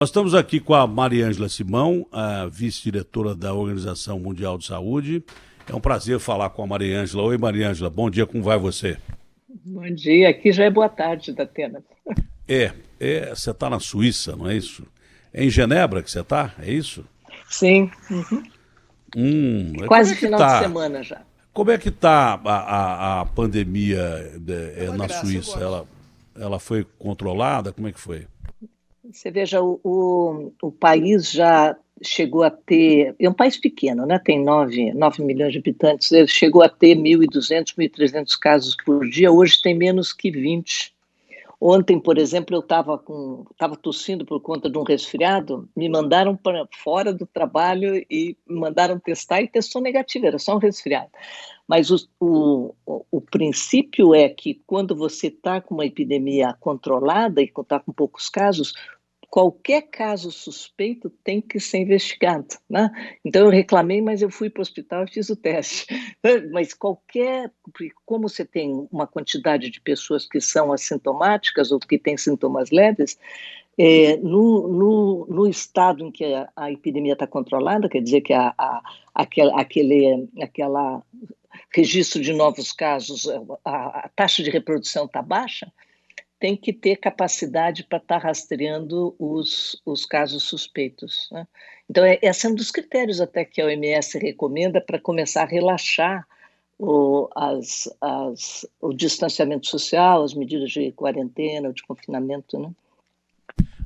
Nós estamos aqui com a Mariângela Simão, a vice-diretora da Organização Mundial de Saúde. É um prazer falar com a Mariângela. Oi, Mariângela, bom dia, como vai você? Bom dia, aqui já é boa tarde, Datena. Você está na Suíça, não é isso? É em Genebra que você está, é isso? Sim, Como é quase que final de tá? semana já. Como é que tá a pandemia É uma na graça, eu Suíça? gosto. Ela foi controlada? Como é que foi? Você veja, o país já chegou a ter. É um país pequeno, né? Tem 9 milhões de habitantes. Ele chegou a ter 1.200, 1.300 casos por dia. Hoje tem menos que 20. Ontem, por exemplo, eu estava tossindo por conta de um resfriado, me mandaram para fora do trabalho e me mandaram testar e testou negativo, era só um resfriado. Mas o princípio é que quando você está com uma epidemia controlada e está com poucos casos, qualquer caso suspeito tem que ser investigado, né? Então eu reclamei, mas eu fui para o hospital e fiz o teste. Mas como você tem uma quantidade de pessoas que são assintomáticas ou que têm sintomas leves, no estado em que a epidemia está controlada, quer dizer que aquela registro de novos casos, a taxa de reprodução está baixa, tem que ter capacidade para estar rastreando os casos suspeitos, né? Então, esse é um dos critérios até que a OMS recomenda para começar a relaxar o distanciamento social, as medidas de quarentena, de confinamento, né?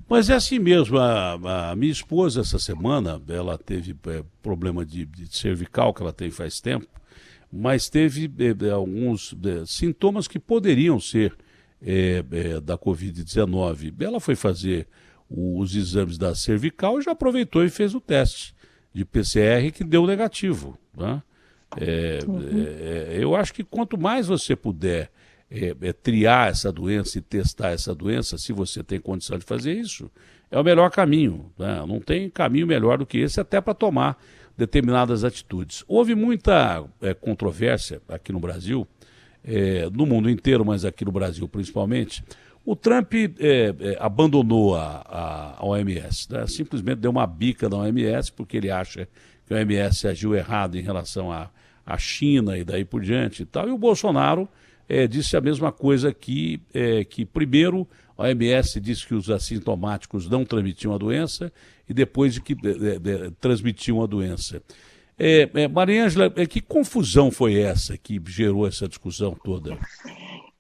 Mas é assim mesmo. A minha esposa, essa semana, ela teve problema de cervical, que ela tem faz tempo, mas teve alguns sintomas que poderiam ser da Covid-19. Ela foi fazer os exames da cervical e já aproveitou e fez o teste de PCR que deu negativo, né? Eu acho que quanto mais você puder triar essa doença e testar essa doença, se você tem condição de fazer isso, é o melhor caminho, né? Não tem caminho melhor do que esse até para tomar determinadas atitudes. Houve muita controvérsia aqui no Brasil, no mundo inteiro, mas aqui no Brasil principalmente. O Trump abandonou a OMS, né? Simplesmente deu uma bica na OMS porque ele acha que a OMS agiu errado em relação à China e daí por diante e tal. E o Bolsonaro disse a mesma coisa que primeiro a OMS disse que os assintomáticos não transmitiam a doença e depois de que transmitiam a doença. Mariângela, que confusão foi essa que gerou essa discussão toda?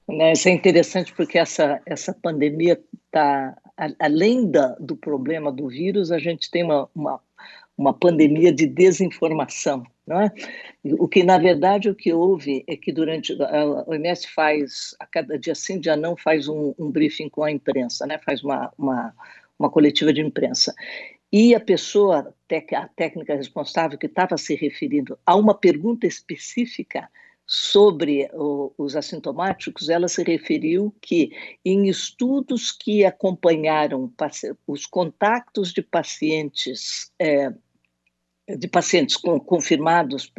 Né, isso é interessante porque essa pandemia está, além do problema do vírus, a gente tem uma pandemia de desinformação, não é? O que, na verdade, o que houve é que durante a OMS faz, a cada dia sim, dia não, faz um briefing com a imprensa, né? Faz uma coletiva de imprensa. E a pessoa, a técnica responsável que estava se referindo a uma pergunta específica sobre os assintomáticos, ela se referiu que em estudos que acompanharam os contatos de pacientes confirmados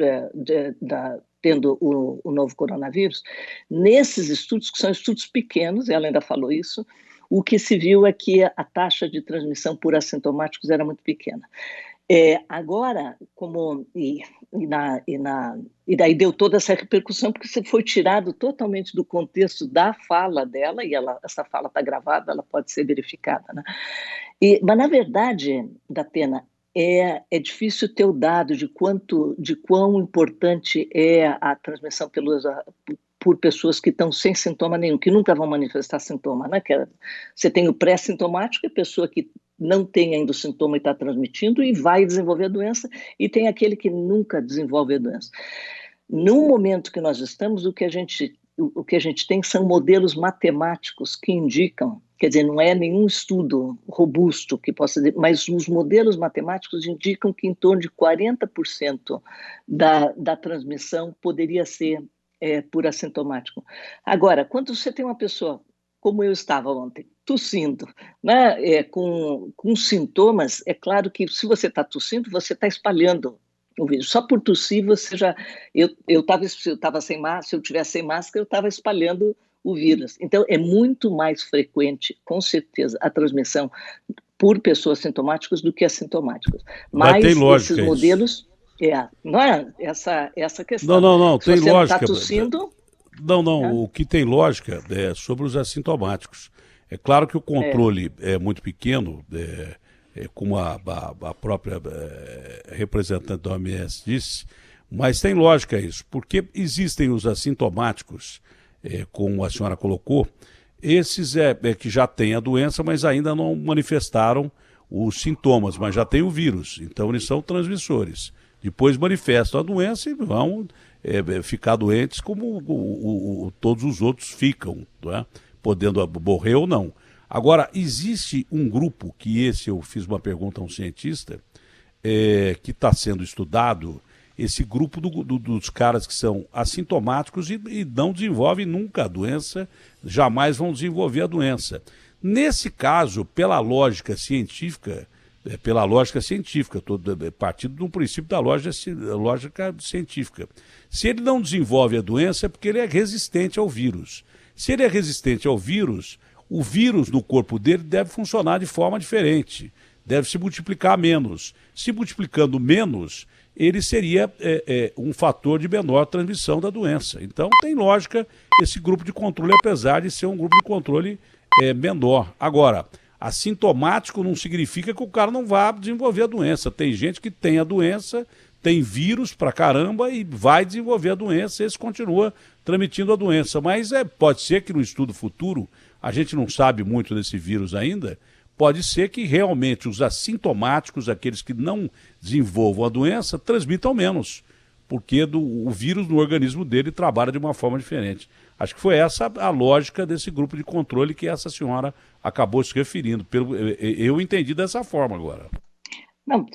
tendo o novo coronavírus, nesses estudos, que são estudos pequenos, ela ainda falou isso, o que se viu é que a taxa de transmissão por assintomáticos era muito pequena. Agora, e daí deu toda essa repercussão, porque você foi tirado totalmente do contexto da fala dela, e essa fala está gravada, ela pode ser verificada, né? Mas, na verdade, Datena, é difícil ter o dado de quão importante é a transmissão por pessoas que estão sem sintoma nenhum, que nunca vão manifestar sintoma, né? Você tem o pré-sintomático, a pessoa que não tem ainda o sintoma e está transmitindo e vai desenvolver a doença, e tem aquele que nunca desenvolve a doença. No momento que nós estamos, o que a gente tem são modelos matemáticos que indicam, quer dizer, não é nenhum estudo robusto que possa dizer, mas os modelos matemáticos indicam que em torno de 40% da transmissão poderia ser por assintomático. Agora, quando você tem uma pessoa, como eu estava ontem, tossindo, né, com sintomas, é claro que se você está tossindo, você está espalhando o vírus. Só por tossir, você já... Eu estava sem máscara, se eu tivesse sem máscara, eu estava espalhando o vírus. Então, é muito mais frequente, com certeza, a transmissão por pessoas sintomáticas do que assintomáticas. Mas tem Mas lógica esses isso. modelos, não é essa Não, questão. não, não, Se tem você não está lógica. tossindo, Não, não, né? o que tem lógica é sobre os assintomáticos. É claro que o É, controle é muito pequeno, como a própria representante da OMS disse, mas tem lógica isso, porque existem os assintomáticos, como a senhora colocou, esses que já têm a doença, mas ainda não manifestaram os sintomas, mas já têm o vírus, então eles são transmissores. Depois manifestam a doença e vão ficar doentes como todos os outros ficam, não é? Podendo morrer ou não. Agora, existe um grupo, que esse eu fiz uma pergunta a um cientista, que está sendo estudado, esse grupo dos caras que são assintomáticos e não desenvolvem nunca a doença, jamais vão desenvolver a doença. Nesse caso, partindo de um princípio da lógica científica. Se ele não desenvolve a doença é porque ele é resistente ao vírus. Se ele é resistente ao vírus, o vírus no corpo dele deve funcionar de forma diferente, deve se multiplicar menos. Se multiplicando menos, ele seria um fator de menor transmissão da doença. Então tem lógica esse grupo de controle, apesar de ser um grupo de controle menor. Agora, assintomático não significa que o cara não vá desenvolver a doença. Tem gente que tem a doença, tem vírus pra caramba e vai desenvolver a doença, esse continua transmitindo a doença. Mas pode ser que no estudo futuro, a gente não sabe muito desse vírus ainda, pode ser que realmente os assintomáticos, aqueles que não desenvolvam a doença, transmitam menos, porque o vírus no organismo dele trabalha de uma forma diferente. Acho que foi essa a lógica desse grupo de controle que essa senhora acabou se referindo. Eu entendi dessa forma agora. não,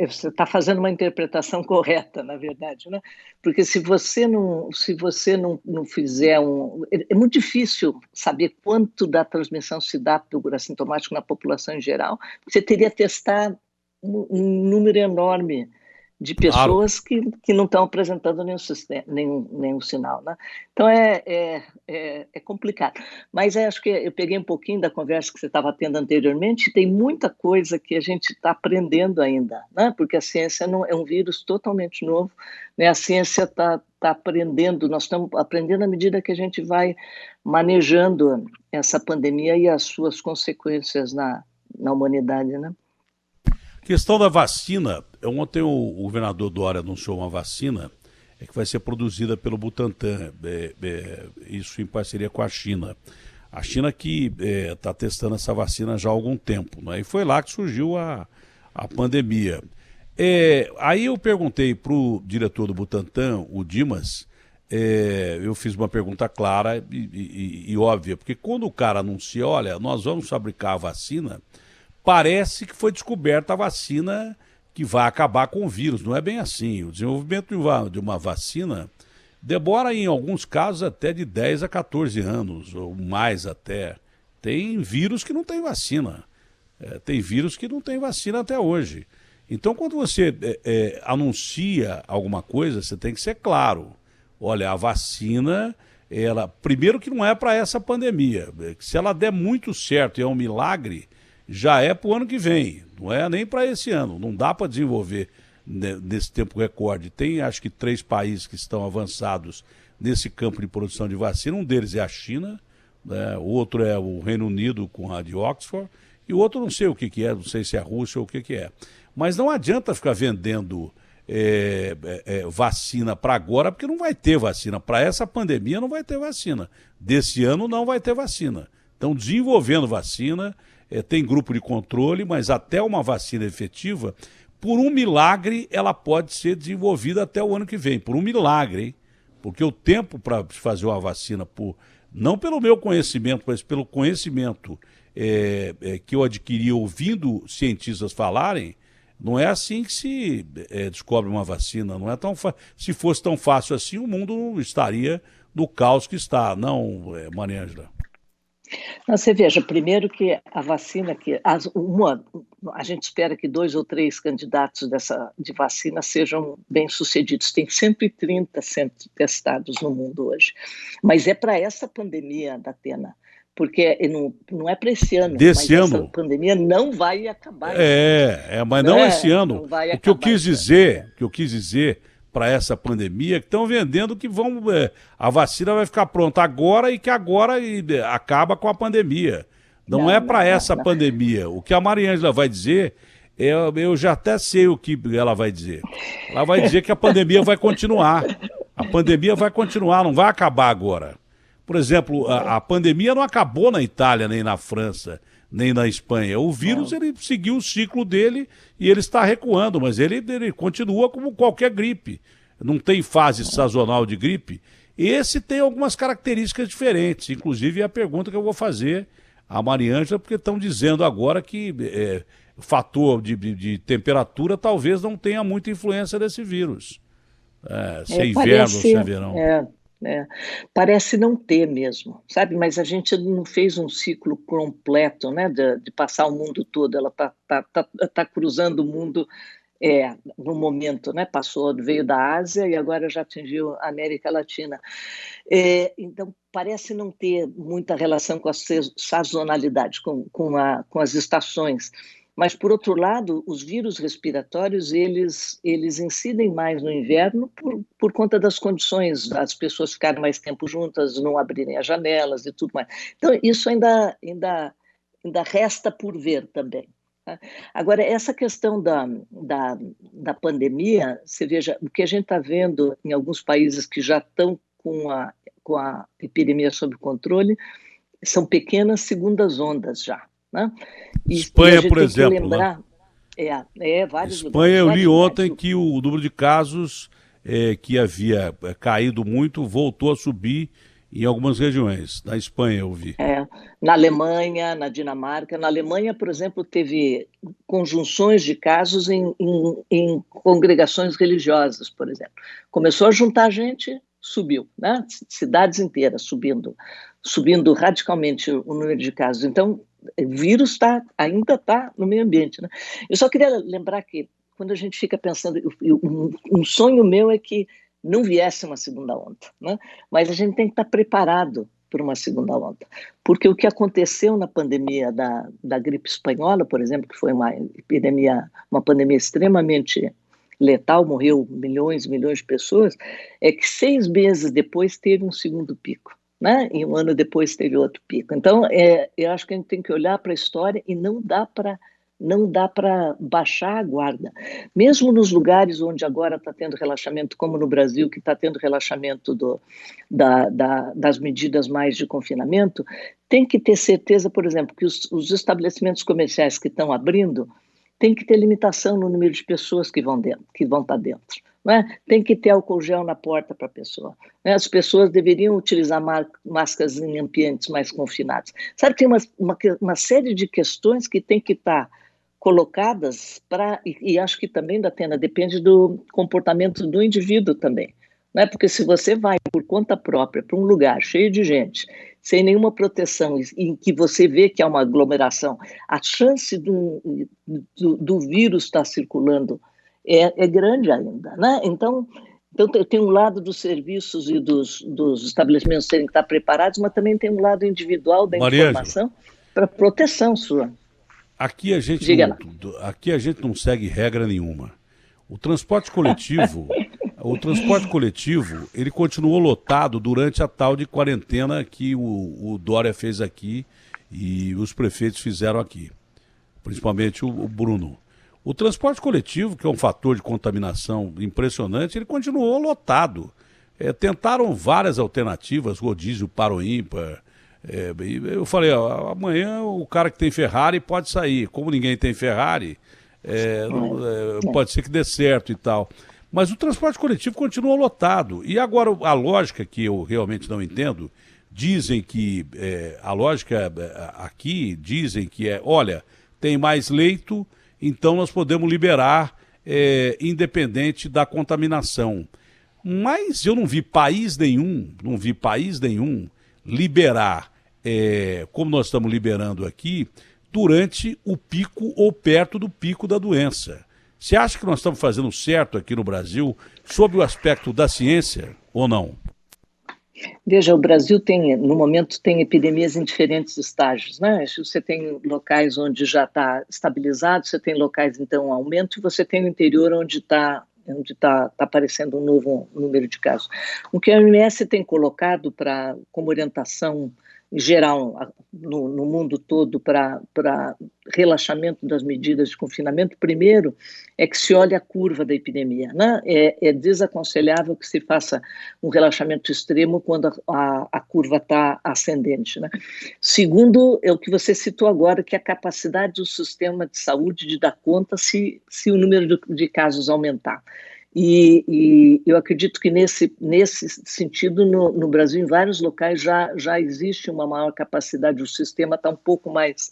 você está fazendo uma interpretação correta, na verdade, né? Porque se você não fizer é muito difícil saber quanto da transmissão se dá por assintomático na população em geral. Você teria que testar um número enorme de Claro. pessoas que não estão apresentando nenhum sinal, né? Então é complicado. Mas acho que eu peguei um pouquinho da conversa que você estava tendo anteriormente, e tem muita coisa que a gente está aprendendo ainda, né? Porque a ciência não é um vírus totalmente novo, né? A ciência está aprendendo, nós estamos aprendendo à medida que a gente vai manejando essa pandemia e as suas consequências na humanidade, né? Questão da vacina. Ontem o governador Dória anunciou uma vacina que vai ser produzida pelo Butantan, isso em parceria com a China. A China que está testando essa vacina já há algum tempo, né? E foi lá que surgiu a pandemia. Aí eu perguntei para o diretor do Butantan, o Dimas, eu fiz uma pergunta clara e óbvia, porque quando o cara anuncia, olha, nós vamos fabricar a vacina, parece que foi descoberta a vacina que vai acabar com o vírus. Não é bem assim. O desenvolvimento de uma vacina demora, em alguns casos, até de 10 a 14 anos, ou mais até. Tem vírus que não tem vacina. Tem vírus que não tem vacina até hoje. Então, quando você anuncia alguma coisa, você tem que ser claro. Olha, a vacina, primeiro que não é para essa pandemia. Se ela der muito certo e é um milagre, já é para o ano que vem, não é nem para esse ano. Não dá para desenvolver nesse tempo recorde. Tem, acho que, 3 países que estão avançados nesse campo de produção de vacina. Um deles é a China, né? O outro é o Reino Unido com a de Oxford, e o outro não sei o que é, não sei se é a Rússia ou o que é. Mas não adianta ficar vendendo vacina para agora, porque não vai ter vacina. Para essa pandemia não vai ter vacina. Desse ano não vai ter vacina. Então, desenvolvendo vacina, tem grupo de controle, mas até uma vacina efetiva, por um milagre, ela pode ser desenvolvida até o ano que vem. Por um milagre, hein? Porque o tempo para fazer uma vacina, não pelo meu conhecimento, mas pelo conhecimento que eu adquiri ouvindo cientistas falarem, não é assim que se descobre uma vacina. Não é tão Se fosse tão fácil assim, o mundo não estaria no caos que está, não, Maria Ângela? Não, você veja, primeiro que a vacina, a gente espera que 2 ou 3 candidatos de vacina sejam bem-sucedidos. Tem 130 sendo testados no mundo hoje. Mas é para essa pandemia, Datena, porque não é para esse ano, Desse mas essa ano. pandemia não vai acabar. Mas não esse ano. Não vai O que eu acabar quis dizer para essa pandemia é que estão vendendo que a vacina vai ficar pronta agora e que agora acaba com a pandemia. Não é para essa pandemia. O que a Mariângela vai dizer, eu já até sei o que ela vai dizer. Ela vai dizer que a pandemia vai continuar. A pandemia vai continuar, não vai acabar agora. Por exemplo, a pandemia não acabou na Itália, nem na França, nem na Espanha. O vírus, ele seguiu o ciclo dele e ele está recuando, mas ele continua como qualquer gripe. Não tem fase sazonal de gripe. Esse tem algumas características diferentes, inclusive é a pergunta que eu vou fazer à Mariângela, porque estão dizendo agora que o fator de temperatura talvez não tenha muita influência desse vírus. Se é inverno ou se é verão. Parece não ter mesmo, sabe? Mas a gente não fez um ciclo completo, né, de passar o mundo todo. Ela tá cruzando o mundo no momento, né? Veio da Ásia e agora já atingiu a América Latina. Então, parece não ter muita relação com a sazonalidade, com as estações. Mas, por outro lado, os vírus respiratórios, eles incidem mais no inverno por conta das condições, das pessoas ficarem mais tempo juntas, não abrirem as janelas e tudo mais. Então, isso ainda resta por ver também. Tá? Agora, essa questão da pandemia, você veja, o que a gente está vendo em alguns países que já estão com a epidemia sob controle, são pequenas segundas ondas já. Né? Espanha, por exemplo. Lembrar, vários Espanha, lugares, eu li ontem que o número de casos que havia caído muito voltou a subir em algumas regiões. Na Espanha, eu vi. Na Alemanha, na Dinamarca. Na Alemanha, por exemplo, teve conjunções de casos em congregações religiosas, por exemplo. Começou a juntar gente, subiu, né? Cidades inteiras subindo radicalmente o número de casos. Então, o vírus ainda está no meio ambiente. Né? Eu só queria lembrar que, quando a gente fica pensando, um sonho meu é que não viesse uma segunda onda, né? Mas a gente tem que estar preparado para uma segunda onda, porque o que aconteceu na pandemia da gripe espanhola, por exemplo, que foi uma pandemia extremamente letal, morreu milhões e milhões de pessoas, é que 6 meses depois teve um segundo pico. Né? E um ano depois teve outro pico. Então, eu acho que a gente tem que olhar para a história e não dá para baixar a guarda. Mesmo nos lugares onde agora está tendo relaxamento, como no Brasil, que está tendo relaxamento das medidas mais de confinamento, tem que ter certeza, por exemplo, que os estabelecimentos comerciais que estão abrindo tem que ter limitação no número de pessoas que vão estar dentro. Né? Tem que ter álcool gel na porta para a pessoa. Né? As pessoas deveriam utilizar máscaras em ambientes mais confinados. Sabe, tem uma série de questões que tem que estar colocadas e acho que também, Datena, depende do comportamento do indivíduo também. Né? Porque se você vai por conta própria para um lugar cheio de gente, sem nenhuma proteção, em que você vê que há uma aglomeração, a chance do vírus estar circulando é grande ainda, né? Então tem um lado dos serviços e dos estabelecimentos terem que estar preparados, mas também tem um lado individual da informação para proteção sua. Aqui a gente não segue regra nenhuma. O transporte coletivo, ele continuou lotado durante a tal de quarentena que o Dória fez aqui e os prefeitos fizeram aqui, principalmente o Bruno. O transporte coletivo, que é um fator de contaminação impressionante, ele continuou lotado. Tentaram várias alternativas, rodízio para o ímpar. Eu falei, amanhã o cara que tem Ferrari pode sair. Como ninguém tem Ferrari, pode ser que dê certo e tal. Mas o transporte coletivo continua lotado. E agora, a lógica que eu realmente não entendo, dizem que, a lógica aqui, dizem que olha, tem mais leito, então nós podemos liberar independente da contaminação. Mas eu não vi país nenhum liberar, como nós estamos liberando aqui, durante o pico ou perto do pico da doença. Você acha que nós estamos fazendo certo aqui no Brasil, sob o aspecto da ciência, ou não? Veja, o Brasil tem, no momento, tem epidemias em diferentes estágios, né? Você tem locais onde já está estabilizado, você tem locais, então, aumento, e você tem o interior onde está aparecendo um novo número de casos. O que a OMS tem colocado como orientação geral no mundo todo para relaxamento das medidas de confinamento, primeiro, é que se olhe a curva da epidemia, né? É desaconselhável que se faça um relaxamento extremo quando a curva está ascendente, né? Segundo, é o que você citou agora, que é a capacidade do sistema de saúde de dar conta se o número de casos aumentar. E eu acredito que nesse sentido, no Brasil, em vários locais, já existe uma maior capacidade, o sistema está um pouco mais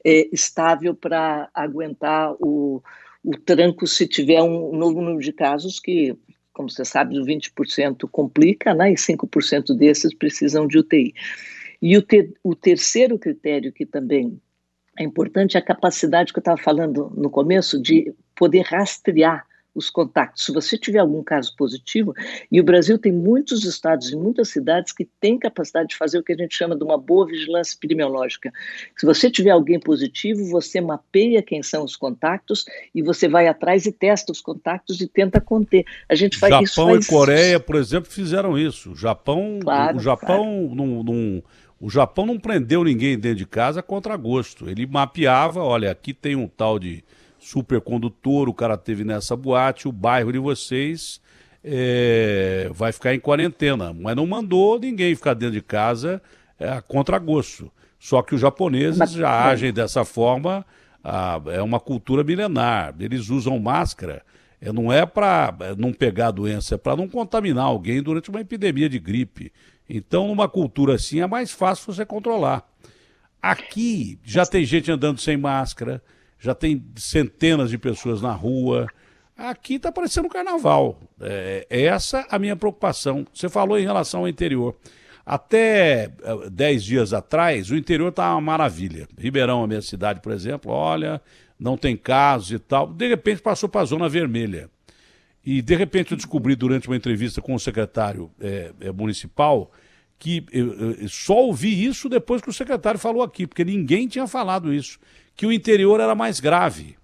estável para aguentar o tranco se tiver um novo número de casos que, como você sabe, 20% complica, né, e 5% desses precisam de UTI. E o terceiro critério que também é importante é a capacidade que eu estava falando no começo de poder rastrear os contatos. Se você tiver algum caso positivo, e o Brasil tem muitos estados e muitas cidades que têm capacidade de fazer o que a gente chama de uma boa vigilância epidemiológica. Se você tiver alguém positivo, você mapeia quem são os contatos e você vai atrás e testa os contatos e tenta conter. A gente faz isso. Japão e Coreia, por exemplo, fizeram isso. O Japão claro. O Japão não prendeu ninguém dentro de casa contra gosto. Ele mapeava, olha, aqui tem um tal de supercondutor, o cara teve nessa boate, o bairro de vocês vai ficar em quarentena. Mas não mandou ninguém ficar dentro de casa contra gosto. Só que os japoneses já agem dessa forma, é uma cultura milenar. Eles usam máscara, não é para não pegar a doença, é para não contaminar alguém durante uma epidemia de gripe. Então, numa cultura assim, é mais fácil você controlar. Aqui já tem gente andando sem máscara, já tem centenas de pessoas na rua. Aqui está parecendo um carnaval. É essa a minha preocupação. Você falou em relação ao interior. Até 10 dias atrás, o interior estava uma maravilha. Ribeirão, a minha cidade, por exemplo, olha, não tem casos e tal. De repente passou para a zona vermelha. E de repente eu descobri durante uma entrevista com o secretário municipal que eu só ouvi isso depois que o secretário falou aqui, porque ninguém tinha falado isso, que o interior era mais grave.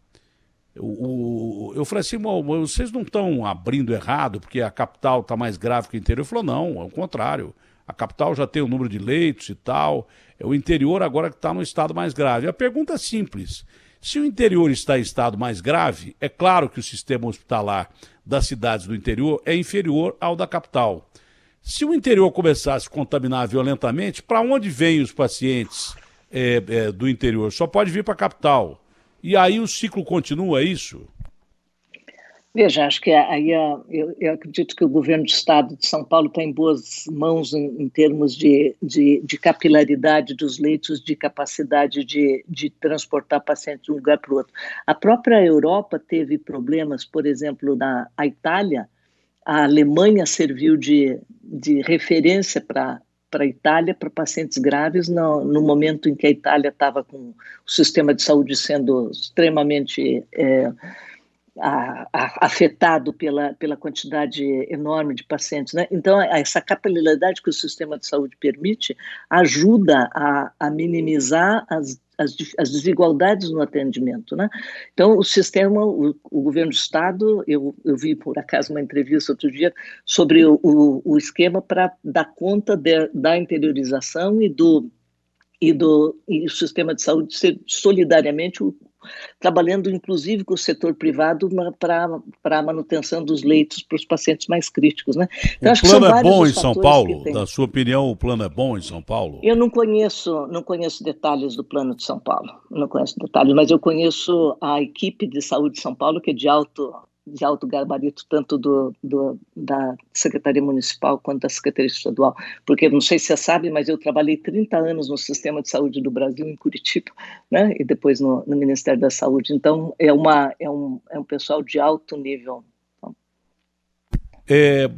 Eu falei assim, vocês não estão abrindo errado porque a capital está mais grave que o interior? Ele falou, não, é o contrário. A capital já tem o número de leitos e tal, é o interior agora que está no estado mais grave. A pergunta é simples, se o interior está em estado mais grave, é claro que o sistema hospitalar das cidades do interior é inferior ao da capital. Se o interior começar a se contaminar violentamente, para onde vêm os pacientes do interior? Só pode vir para a capital. E aí o ciclo continua, é isso? Veja, acho que aí eu acredito que o governo do estado de São Paulo está em boas mãos em termos de capilaridade dos leitos, de capacidade de transportar pacientes de um lugar para o outro. A própria Europa teve problemas, por exemplo, a Itália, a Alemanha serviu de referência para a Itália, para pacientes graves, no momento em que a Itália estava com o sistema de saúde sendo extremamente afetado pela quantidade enorme de pacientes, né? Então, essa capilaridade que o sistema de saúde permite ajuda a minimizar as desigualdades no atendimento, né? Então, o sistema, o governo do estado, eu vi por acaso uma entrevista outro dia sobre o esquema para dar conta da interiorização e o sistema de saúde ser solidariamente trabalhando inclusive com o setor privado para a manutenção dos leitos para os pacientes mais críticos, né? Então, o plano é bom em São Paulo? Na sua opinião, o plano é bom em São Paulo? Eu não conheço detalhes do plano de São Paulo, não conheço detalhes, mas eu conheço a equipe de saúde de São Paulo, que é de alto gabarito, tanto da Secretaria Municipal quanto da Secretaria Estadual, porque não sei se você sabe, mas eu trabalhei 30 anos no Sistema de Saúde do Brasil, em Curitiba, né? E depois no Ministério da Saúde, então é um pessoal de alto nível.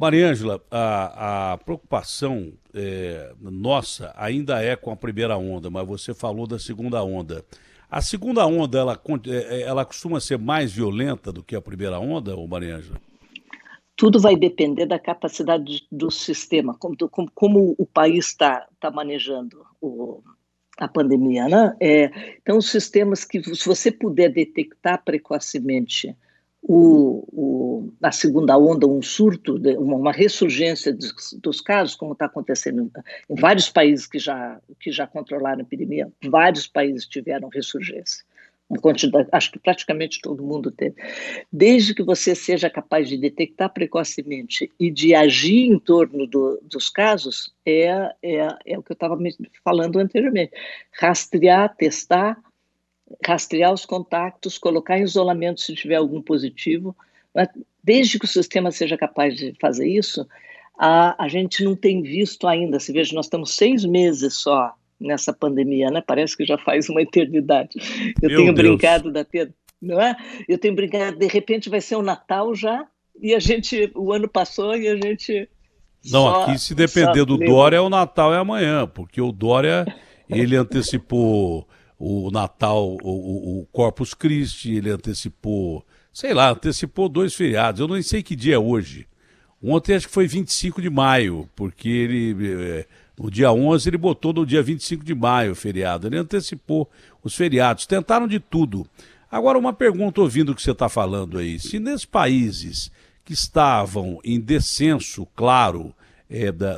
Mariângela, a preocupação nossa ainda é com a primeira onda, mas você falou da segunda onda. A segunda onda, ela costuma ser mais violenta do que a primeira onda, Mariângela? Tudo vai depender da capacidade do sistema, como o país está manejando a pandemia, né? Então, os sistemas que, se você puder detectar precocemente a segunda onda, um surto, uma ressurgência dos casos, como está acontecendo em vários países que já controlaram a epidemia, vários países tiveram ressurgência. Acho que praticamente todo mundo teve. Desde que você seja capaz de detectar precocemente e de agir em torno dos casos, é o que eu estava falando anteriormente. Rastrear, testar, rastrear os contatos, colocar em isolamento se tiver algum positivo. Desde que o sistema seja capaz de fazer isso, a gente não tem visto ainda. Se veja, nós estamos 6 meses só nessa pandemia, né? Parece que já faz uma eternidade. Eu Meu tenho Deus. brincado, não é? Eu tenho brincado, de repente vai ser o Natal já, e o ano passou e a gente Não, só, aqui se só depender do levou. Dória, o Natal é amanhã, porque o Dória, ele antecipou o Natal, o Corpus Christi, ele antecipou, sei lá, antecipou 2 feriados, eu não sei que dia é hoje. Ontem acho que foi 25 de maio, porque no dia 11 ele botou no dia 25 de maio o feriado, ele antecipou os feriados, tentaram de tudo. Agora uma pergunta ouvindo o que você está falando aí, se nesses países que estavam em descenso, claro,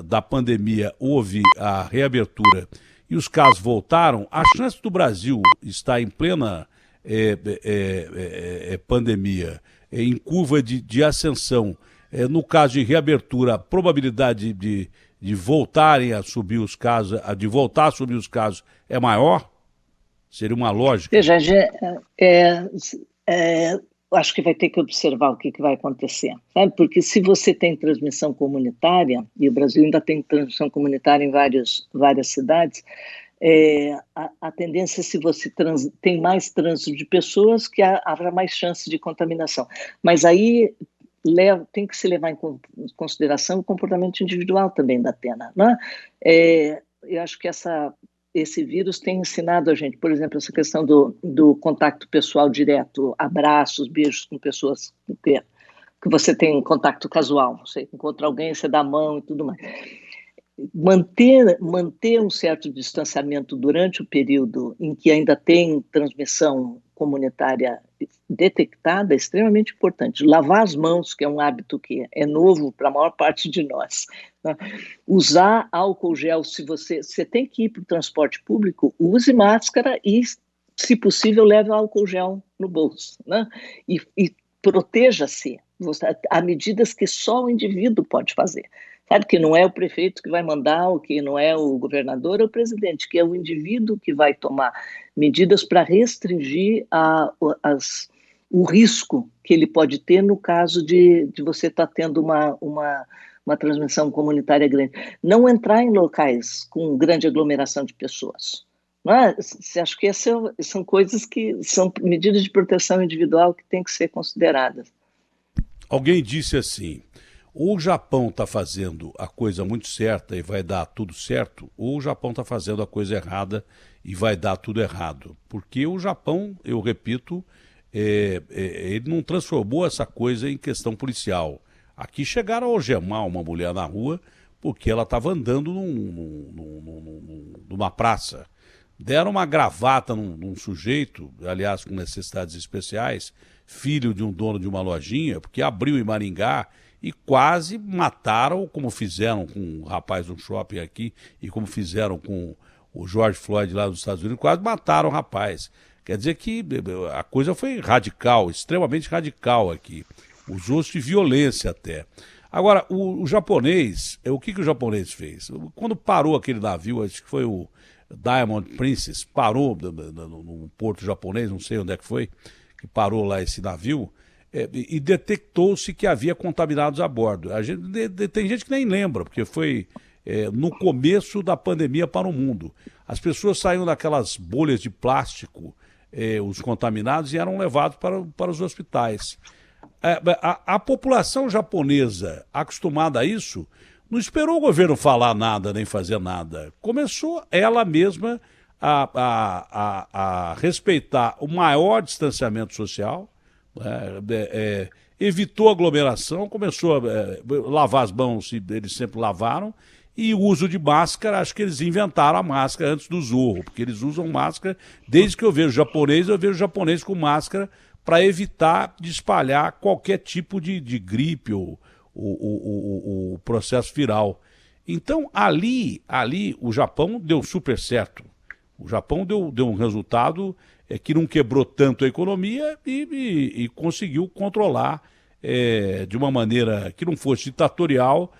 da pandemia, houve a reabertura e os casos voltaram, a chance do Brasil estar em plena pandemia, em curva de ascensão, no caso de reabertura, a probabilidade de voltarem a subir os casos, de voltar a subir os casos é maior? Seria uma lógica? Veja, acho que vai ter que observar o que vai acontecer, sabe? Porque se você tem transmissão comunitária, e o Brasil ainda tem transmissão comunitária em várias cidades, a tendência, se você tem mais trânsito de pessoas, que haverá mais chance de contaminação. Mas aí tem que se levar em consideração o comportamento individual também da Atena, né? Eu acho que esse vírus tem ensinado a gente, por exemplo, essa questão do contato pessoal direto, abraços, beijos com pessoas que você tem contato casual, você encontra alguém, você dá a mão e tudo mais. Manter um certo distanciamento durante o período em que ainda tem transmissão comunitária detectada é extremamente importante. Lavar as mãos, que é um hábito que é novo para a maior parte de nós, né? Usar álcool gel, se você tem que ir para o transporte público, use máscara e, se possível, leve álcool gel no bolso, né? E proteja-se. Há medidas que só o indivíduo pode fazer. Sabe que não é o prefeito que vai mandar, ou que não é o governador ou o presidente, que é o indivíduo que vai tomar medidas para restringir o risco que ele pode ter no caso de você estar tendo uma transmissão comunitária grande. Não entrar em locais com grande aglomeração de pessoas. Acho que são coisas que são medidas de proteção individual que têm que ser consideradas. Alguém disse assim, ou o Japão está fazendo a coisa muito certa e vai dar tudo certo, ou o Japão está fazendo a coisa errada e vai dar tudo errado. Porque o Japão, eu repito, ele não transformou essa coisa em questão policial. Aqui chegaram a algemar uma mulher na rua porque ela estava andando numa praça. Deram uma gravata num sujeito, aliás, com necessidades especiais, filho de um dono de uma lojinha, porque abriu em Maringá e quase mataram, como fizeram com um rapaz no shopping aqui e como fizeram com o George Floyd lá nos Estados Unidos, quase mataram o rapaz. Quer dizer que a coisa foi radical, extremamente radical aqui. Usou-se de violência até. Agora, o japonês, o que o japonês fez? Quando parou aquele navio, acho que foi o Diamond Princess, parou no porto japonês, não sei onde é que foi, que parou lá esse navio, e detectou-se que havia contaminados a bordo. Tem gente que nem lembra, porque foi no começo da pandemia para o mundo. As pessoas saíam daquelas bolhas de plástico, os contaminados, e eram levados para os hospitais. A população japonesa, acostumada a isso, não esperou o governo falar nada, nem fazer nada. Começou ela mesma a respeitar o maior distanciamento social, Evitou aglomeração, começou a lavar as mãos, eles sempre lavaram, e o uso de máscara, acho que eles inventaram a máscara antes do Zorro, porque eles usam máscara, desde que eu vejo japonês com máscara para evitar de espalhar qualquer tipo de gripe ou o processo viral. Então, ali o Japão deu super certo. O Japão deu um resultado que não quebrou tanto a economia e conseguiu controlar de uma maneira que não fosse ditatorial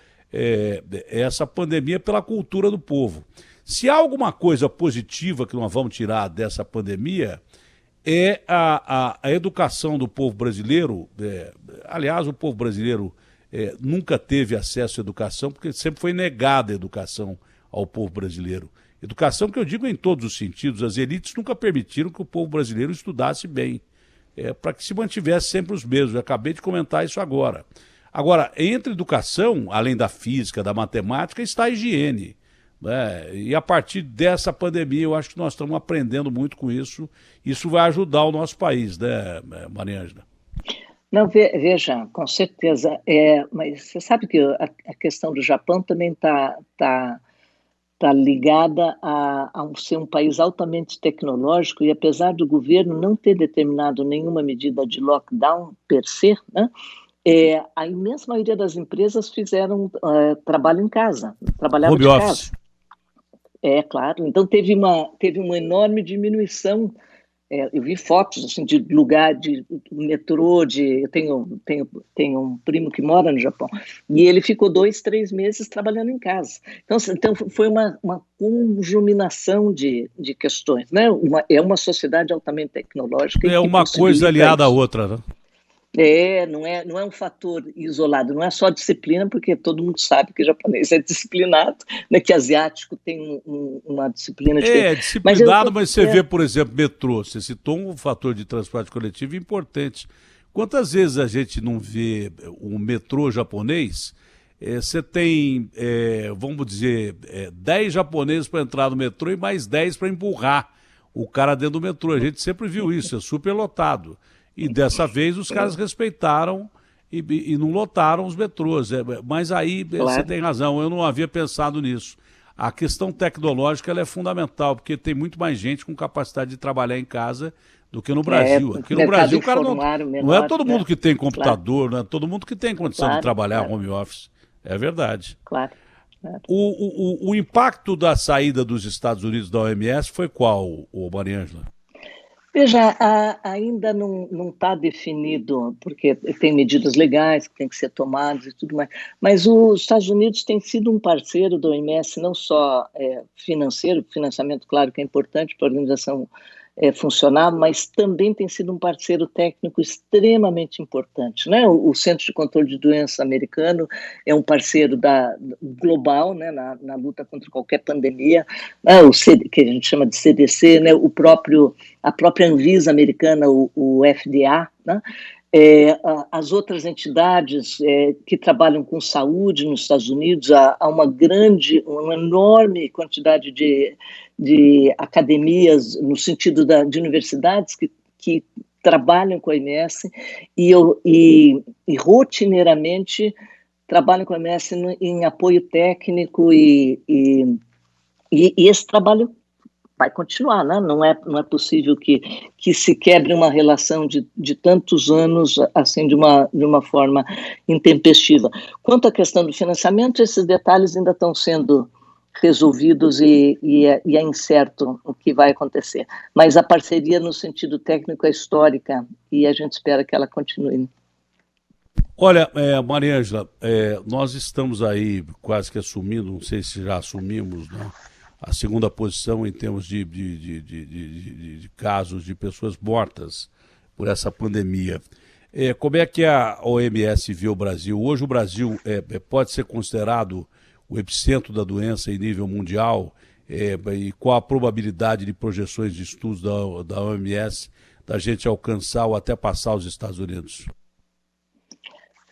essa pandemia pela cultura do povo. Se há alguma coisa positiva que nós vamos tirar dessa pandemia, é a educação do povo brasileiro. Aliás, o povo brasileiro nunca teve acesso à educação, porque sempre foi negada a educação ao povo brasileiro. Educação que eu digo em todos os sentidos. As elites nunca permitiram que o povo brasileiro estudasse bem, para que se mantivesse sempre os mesmos. Eu acabei de comentar isso agora. Agora, entre educação, além da física, da matemática, está a higiene. E a partir dessa pandemia, eu acho que nós estamos aprendendo muito com isso. Isso vai ajudar o nosso país, né, Mariângela? Não, veja, com certeza. Mas você sabe que a questão do Japão também está ligada a ser um país altamente tecnológico, e apesar do governo não ter determinado nenhuma medida de lockdown per se, né, a imensa maioria das empresas fizeram trabalho em casa, trabalhava Home de office. casa. Claro. Então teve uma enorme diminuição. Eu vi fotos assim, de lugar, de metrô, eu tenho um primo que mora no Japão, e ele ficou 2, 3 meses trabalhando em casa. Então foi uma conjuminação de questões, né? É uma sociedade altamente tecnológica. É uma coisa aliada à outra, né? Não é um fator isolado, não é só disciplina, porque todo mundo sabe que japonês é disciplinado, né, que asiático tem uma disciplina diferente. Disciplinado, mas você vê, por exemplo, metrô, você citou um fator de transporte coletivo importante. Quantas vezes a gente não vê um metrô japonês? Você tem, vamos dizer, 10 japoneses para entrar no metrô e mais 10 para empurrar o cara dentro do metrô. A gente sempre viu isso, é super lotado. E dessa vez os caras respeitaram e não lotaram os metrôs. Mas aí você tem razão, eu não havia pensado nisso. A questão tecnológica ela é fundamental, porque tem muito mais gente com capacidade de trabalhar em casa do que no Brasil. Aqui no Brasil, o cara não é todo mundo que tem computador, não é todo mundo que tem condição de trabalhar home office. É verdade. Claro. O impacto da saída dos Estados Unidos da OMS foi qual, Mariângela? Veja, ainda não está definido, porque tem medidas legais que têm que ser tomadas e tudo mais, mas os Estados Unidos têm sido um parceiro da OMS, não só financeiro, financiamento, claro que é importante para a organização funcionar, mas também tem sido um parceiro técnico extremamente importante, né? O Centro de Controle de Doenças americano é um parceiro global, né, na luta contra qualquer pandemia, né? Que a gente chama de CDC, né? A própria Anvisa americana, o FDA, né? As outras entidades que trabalham com saúde nos Estados Unidos, há uma enorme quantidade de academias, no sentido de universidades que trabalham com a OMS e rotineiramente trabalham com a OMS em apoio técnico e esse trabalho vai continuar, né? Não é possível que se quebre uma relação de tantos anos assim de uma forma intempestiva. Quanto à questão do financiamento, esses detalhes ainda estão sendo resolvidos e é incerto o que vai acontecer. Mas a parceria no sentido técnico é histórica e a gente espera que ela continue. Olha, Mariângela, nós estamos aí quase que assumindo, não sei se já assumimos, né, a segunda posição em termos de casos de pessoas mortas por essa pandemia. Como é que a OMS vê o Brasil? Hoje o Brasil pode ser considerado o epicentro da doença em nível mundial, e qual a probabilidade de projeções de estudos da OMS da gente alcançar ou até passar os Estados Unidos?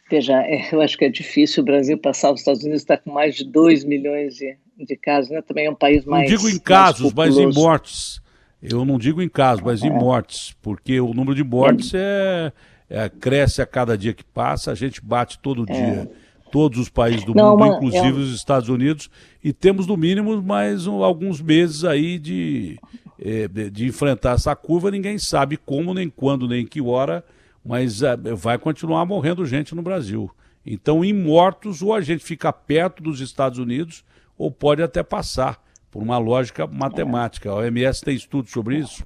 Veja, eu acho que é difícil o Brasil passar os Estados Unidos, está com mais de 2 milhões de casos, né? Também é um país mais Não digo em casos, mas em populoso. mortes. Eu não digo em casos, mas em mortes, porque o número de mortes cresce a cada dia que passa, a gente bate todo dia todos os países do Não, mundo, inclusive os Estados Unidos, e temos no mínimo mais alguns meses aí de enfrentar essa curva. Ninguém sabe como, nem quando, nem que hora, mas vai continuar morrendo gente no Brasil. Então, em mortos, ou a gente fica perto dos Estados Unidos, ou pode até passar, por uma lógica matemática. A OMS tem estudos sobre isso?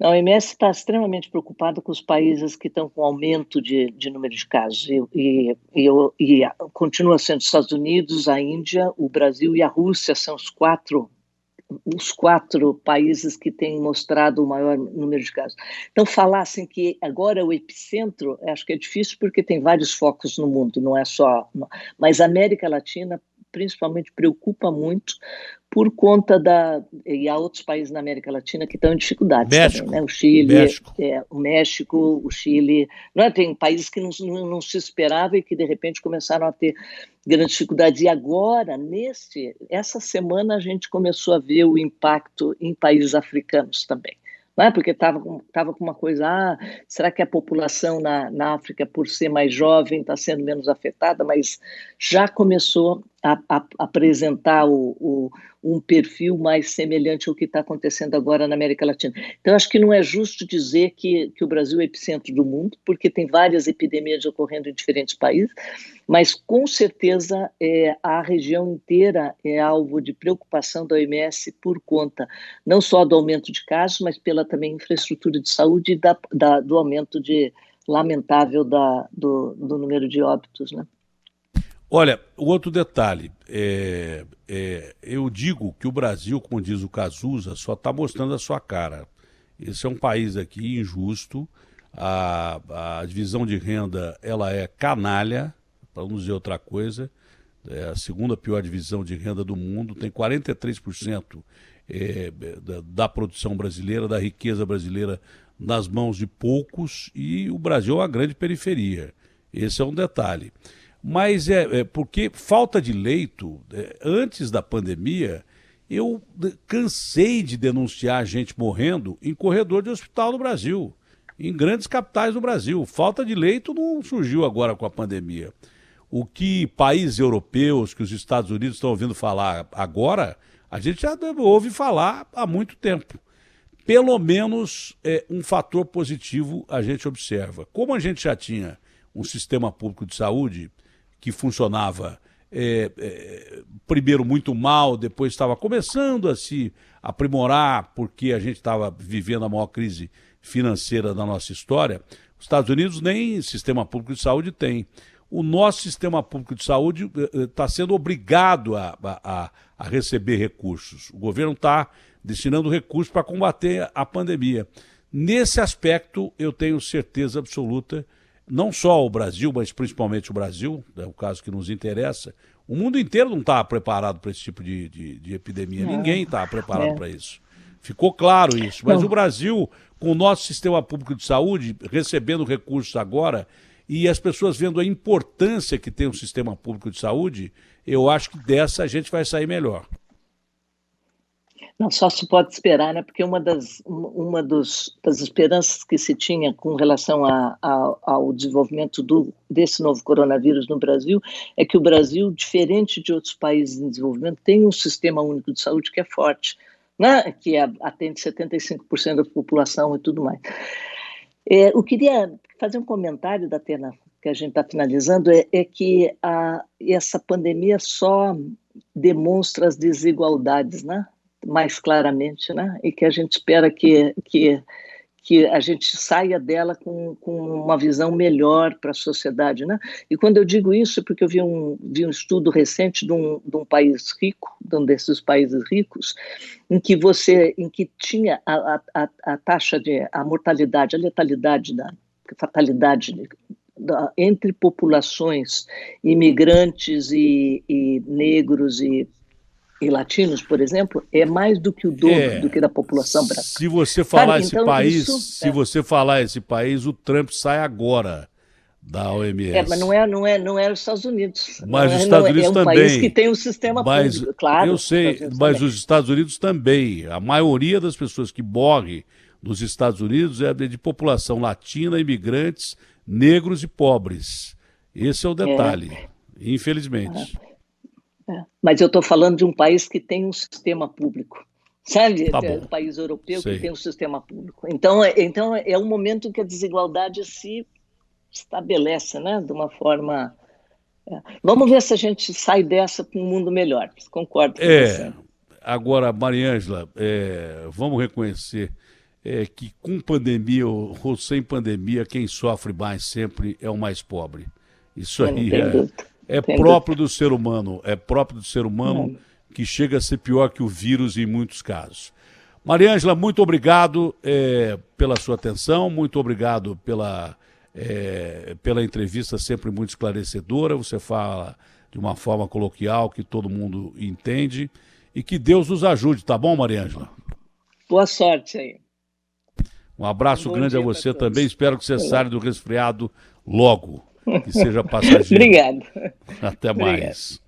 A OMS está extremamente preocupada com os países que estão com aumento de número de casos, e continua sendo os Estados Unidos, a Índia, o Brasil e a Rússia são os quatro países que têm mostrado o maior número de casos. Então, falar assim que agora é o epicentro, acho que é difícil porque tem vários focos no mundo, não é só... Mas a América Latina, principalmente, preocupa muito por conta e há outros países na América Latina que estão em dificuldades México, também, né? O Chile, México. O México, o Chile, não é? Tem países que não se esperava e que de repente começaram a ter grandes dificuldades. E agora, essa semana, a gente começou a ver o impacto em países africanos também. Não é? Porque estava com uma coisa, será que a população na África, por ser mais jovem, está sendo menos afetada? Mas já começou a apresentar um perfil mais semelhante ao que está acontecendo agora na América Latina. Então, acho que não é justo dizer que o Brasil é o epicentro do mundo, porque tem várias epidemias ocorrendo em diferentes países, mas, com certeza, a região inteira é alvo de preocupação da OMS por conta não só do aumento de casos, mas pela também infraestrutura de saúde e do aumento lamentável do número de óbitos, né? Olha, o outro detalhe, eu digo que o Brasil, como diz o Cazuza, só está mostrando a sua cara. Esse é um país aqui injusto, a divisão de renda ela é canalha, para não dizer outra coisa, é a segunda pior divisão de renda do mundo, tem 43% da produção brasileira, da riqueza brasileira nas mãos de poucos, e o Brasil é uma grande periferia. Esse é um detalhe. Mas porque falta de leito, antes da pandemia, eu cansei de denunciar gente morrendo em corredor de hospital no Brasil, em grandes capitais do Brasil. Falta de leito não surgiu agora com a pandemia. O que países europeus, que os Estados Unidos estão ouvindo falar agora, a gente já ouve falar há muito tempo. Pelo menos um fator positivo a gente observa. Como a gente já tinha um sistema público de saúde que funcionava primeiro muito mal, depois estava começando a se aprimorar, porque a gente estava vivendo a maior crise financeira da nossa história, os Estados Unidos nem sistema público de saúde tem. O nosso sistema público de saúde está sendo obrigado a receber recursos. O governo está destinando recursos para combater a pandemia. Nesse aspecto, eu tenho certeza absoluta, não só o Brasil, mas principalmente o Brasil, é o caso que nos interessa, o mundo inteiro não está preparado para esse tipo de epidemia. Ninguém está preparado para isso. Ficou claro isso. Mas o Brasil, com o nosso sistema público de saúde, recebendo recursos agora, e as pessoas vendo a importância que tem o sistema público de saúde, eu acho que dessa a gente vai sair melhor. Não, só se pode esperar, né? Porque uma das esperanças que se tinha com relação ao desenvolvimento desse novo coronavírus no Brasil é que o Brasil, diferente de outros países em desenvolvimento, tem um sistema único de saúde que é forte, né? Que atende 75% da população e tudo mais. Eu queria fazer um comentário, Datena, que a gente está finalizando, que essa pandemia só demonstra as desigualdades, né? Mais claramente, né? E que a gente espera que a gente saia dela com uma visão melhor para a sociedade, né? E quando eu digo isso é porque eu vi um estudo recente de um país rico, de um desses países ricos, em que tinha a taxa a mortalidade, a letalidade, a fatalidade entre populações imigrantes e negros e latinos, por exemplo, é mais do que o dobro do que da população branca. Se você falar você falar esse país, o Trump sai agora da OMS. Mas não é os Estados Unidos. Mas os Estados Unidos também. É um país que tem um sistema público, claro. Eu sei, mas os Estados Unidos também. A maioria das pessoas que morre nos Estados Unidos é de população latina, imigrantes, negros e pobres. Esse é o detalhe, infelizmente. Mas eu estou falando de um país que tem um sistema público, sabe? Tá É um bom. país europeu Sei. que tem um sistema público. Então é um momento em que a desigualdade se estabelece, né? De uma forma... Vamos ver se a gente sai dessa com um mundo melhor. Concordo com você. Agora, Mariângela, vamos reconhecer que com pandemia ou sem pandemia, quem sofre mais sempre é o mais pobre. Isso aí é próprio do ser humano, que chega a ser pior que o vírus em muitos casos. Mariângela, muito obrigado pela sua atenção, muito obrigado pela entrevista sempre muito esclarecedora. Você fala de uma forma coloquial que todo mundo entende e que Deus nos ajude, tá bom, Mariângela? Boa sorte aí. Um abraço grande a você também. Espero que você saia do resfriado logo, que seja passageiro. Obrigado. Até mais.